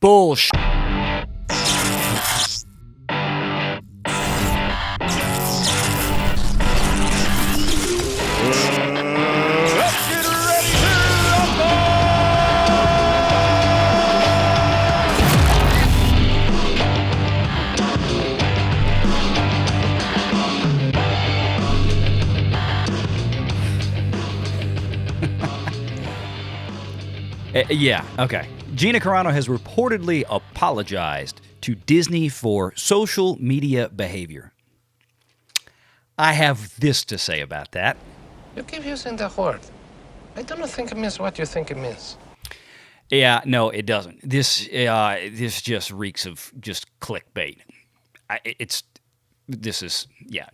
bullshit. Yeah, okay. Gina Carano has reportedly apologized to Disney for social media behavior. I have this to say about that. You keep using that word. I don't think it means what you think it means. Yeah, no, it doesn't. This just reeks of just clickbait.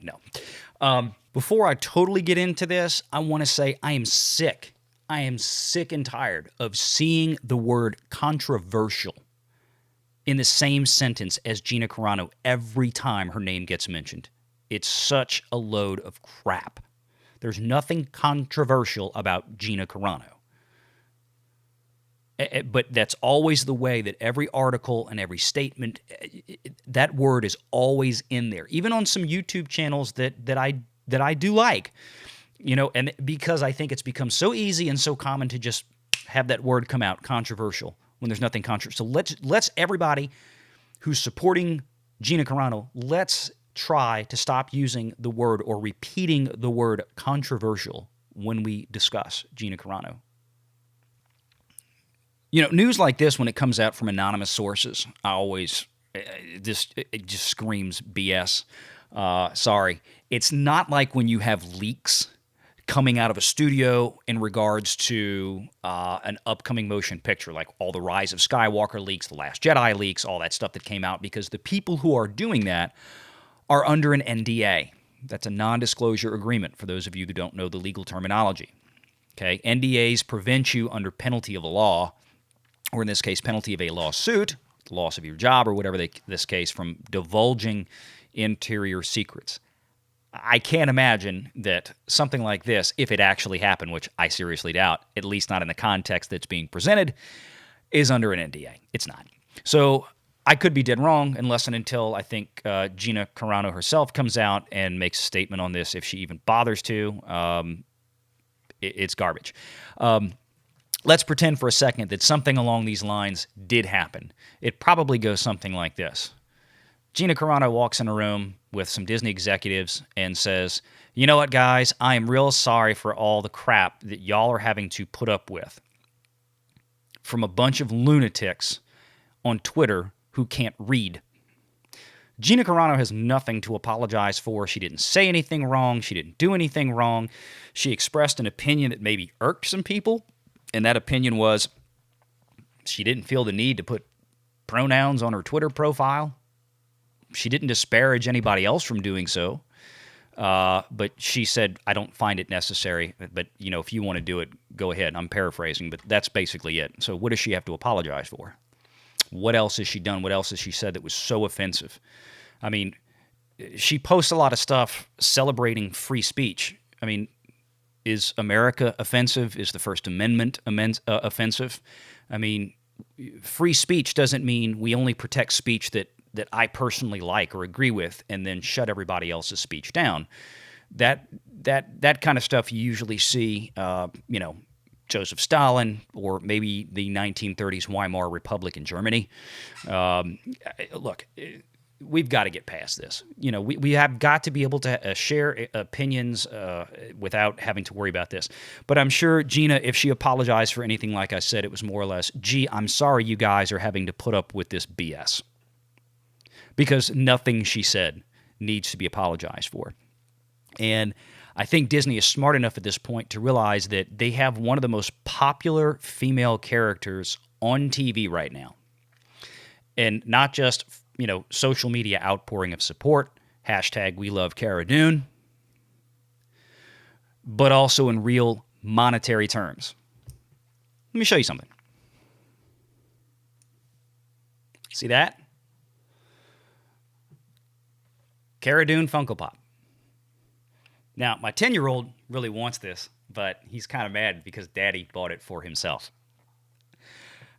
No. Before I totally get into this, I want to say I am sick. I am sick and tired of seeing the word controversial in the same sentence as Gina Carano every time her name gets mentioned. It's such a load of crap. There's nothing controversial about Gina Carano. But that's always the way that every article and every statement, that word is always in there. Even on some YouTube channels that I do like. You know, and because I think it's become so easy and so common to just have that word come out, controversial, when there's nothing controversial. So let's everybody who's supporting Gina Carano, let's try to stop using the word or repeating the word controversial when we discuss Gina Carano. You know, news like this, when it comes out from anonymous sources, it just screams BS. Sorry. It's not like when you have leaks coming out of a studio in regards to an upcoming motion picture, like all the Rise of Skywalker leaks, the Last Jedi leaks, all that stuff that came out, because the people who are doing that are under an NDA. That's a non-disclosure agreement, for those of you who don't know the legal terminology. Okay, NDAs prevent you under penalty of a law, or in this case, penalty of a lawsuit, the loss of your job, or whatever this case, from divulging interior secrets. I can't imagine that something like this, if it actually happened, which I seriously doubt, at least not in the context that's being presented, is under an NDA. It's not. So I could be dead wrong unless and until I think Gina Carano herself comes out and makes a statement on this, if she even bothers to. It's garbage. Let's pretend for a second that something along these lines did happen. It probably goes something like this. Gina Carano walks in a room with some Disney executives and says, "You know what, guys? I am real sorry for all the crap that y'all are having to put up with from a bunch of lunatics on Twitter who can't read." Gina Carano has nothing to apologize for. She didn't say anything wrong. She didn't do anything wrong. She expressed an opinion that maybe irked some people, and that opinion was she didn't feel the need to put pronouns on her Twitter profile. She didn't disparage anybody else from doing so, but she said, "I don't find it necessary, but, you know, if you want to do it, go ahead." I'm paraphrasing, but that's basically it. So what does she have to apologize for? What else has she done? What else has she said that was so offensive? I mean, she posts a lot of stuff celebrating free speech. I mean, is America offensive? Is the First Amendment offensive? I mean, free speech doesn't mean we only protect speech that I personally like or agree with, and then shut everybody else's speech down. That kind of stuff you usually see, Joseph Stalin, or maybe the 1930s Weimar Republic in Germany. Look, we've got to get past this. You know, we have got to be able to share opinions without having to worry about this. But I'm sure Gina, if she apologized for anything, like I said, it was more or less, "Gee, I'm sorry you guys are having to put up with this BS." Because nothing she said needs to be apologized for. And I think Disney is smart enough at this point to realize that they have one of the most popular female characters on TV right now. And not just, social media outpouring of support, hashtag we love Cara Dune, but also in real monetary terms. Let me show you something. See that? Cara Dune Funko Pop. Now, my 10-year-old really wants this, but he's kind of mad because Daddy bought it for himself.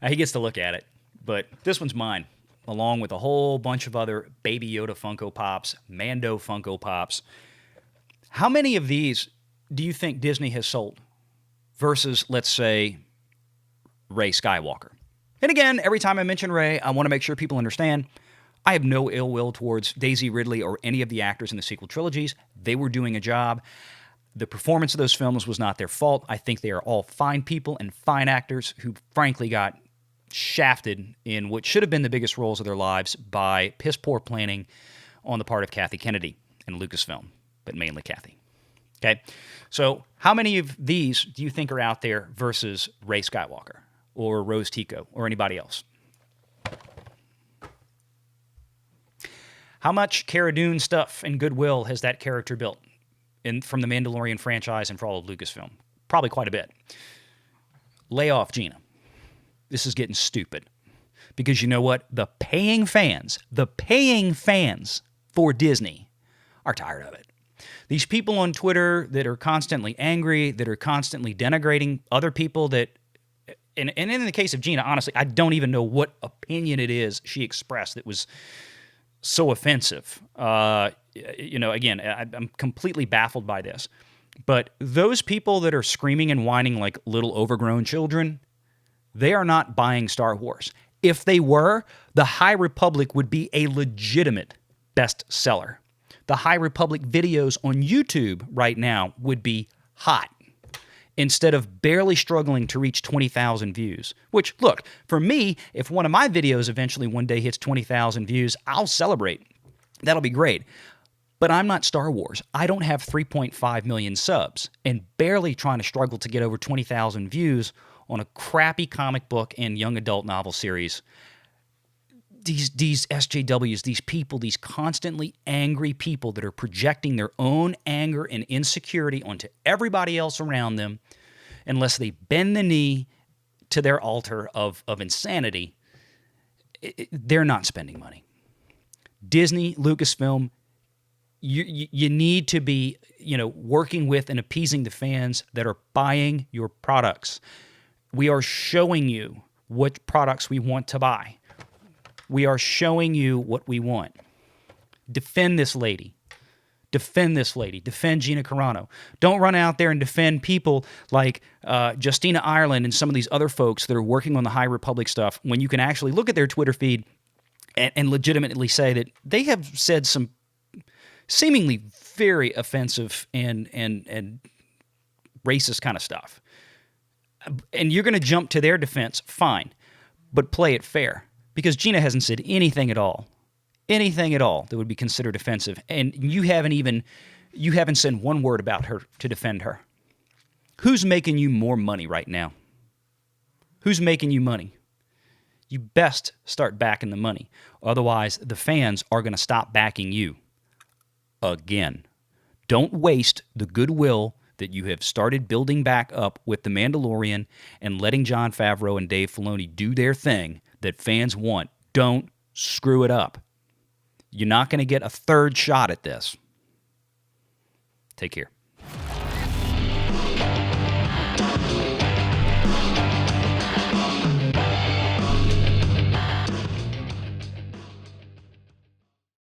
He gets to look at it, But this one's mine, along with a whole bunch of other Baby Yoda Funko Pops, Mando Funko Pops. How many of these do you think Disney has sold versus, let's say, Rey Skywalker? And again, every time I mention Rey, I want to make sure people understand I have no ill will towards Daisy Ridley or any of the actors in the sequel trilogies. They were doing a job. The performance of those films was not their fault. I think they are all fine people and fine actors who, frankly, got shafted in what should have been the biggest roles of their lives by piss-poor planning on the part of Kathy Kennedy and Lucasfilm, but mainly Kathy. Okay? So how many of these do you think are out there versus Rey Skywalker or Rose Tico or anybody else? How much Cara Dune stuff and goodwill has that character built from the Mandalorian franchise and for all of Lucasfilm? Probably quite a bit. Lay off, Gina. This is getting stupid. Because you know what? The paying fans for Disney are tired of it. These people on Twitter that are constantly angry, that are constantly denigrating other people that, and in the case of Gina, honestly, I don't even know what opinion it is she expressed that was so offensive. Again, I'm completely baffled by this. But those people that are screaming and whining like little overgrown children, they are not buying Star Wars. If they were, the High Republic would be a legitimate bestseller. The High Republic videos on YouTube right now would be hot instead of barely struggling to reach 20,000 views. Which, look, for me, if one of my videos eventually one day hits 20,000 views, I'll celebrate. That'll be great. But I'm not Star Wars. I don't have 3.5 million subs and barely trying to struggle to get over 20,000 views on a crappy comic book and young adult novel series. These SJWs, these people, these constantly angry people that are projecting their own anger and insecurity onto everybody else around them, unless they bend the knee to their altar of insanity, they're not spending money. Disney, Lucasfilm, you need to be, working with and appeasing the fans that are buying your products. We are showing you what products we want to buy. We are showing you what we want. Defend this lady. Defend this lady. Defend Gina Carano. Don't run out there and defend people like Justina Ireland and some of these other folks that are working on the High Republic stuff when you can actually look at their Twitter feed and legitimately say that they have said some seemingly very offensive and racist kind of stuff. And you're going to jump to their defense, fine, but play it fair. Because Gina hasn't said anything at all that would be considered offensive. And you haven't said one word about her to defend her. Who's making you more money right now? Who's making you money? You best start backing the money. Otherwise, the fans are going to stop backing you. Again. Don't waste the goodwill that you have started building back up with The Mandalorian and letting Jon Favreau and Dave Filoni do their thing that fans want. Don't screw it up. You're not going to get a third shot at this. Take care.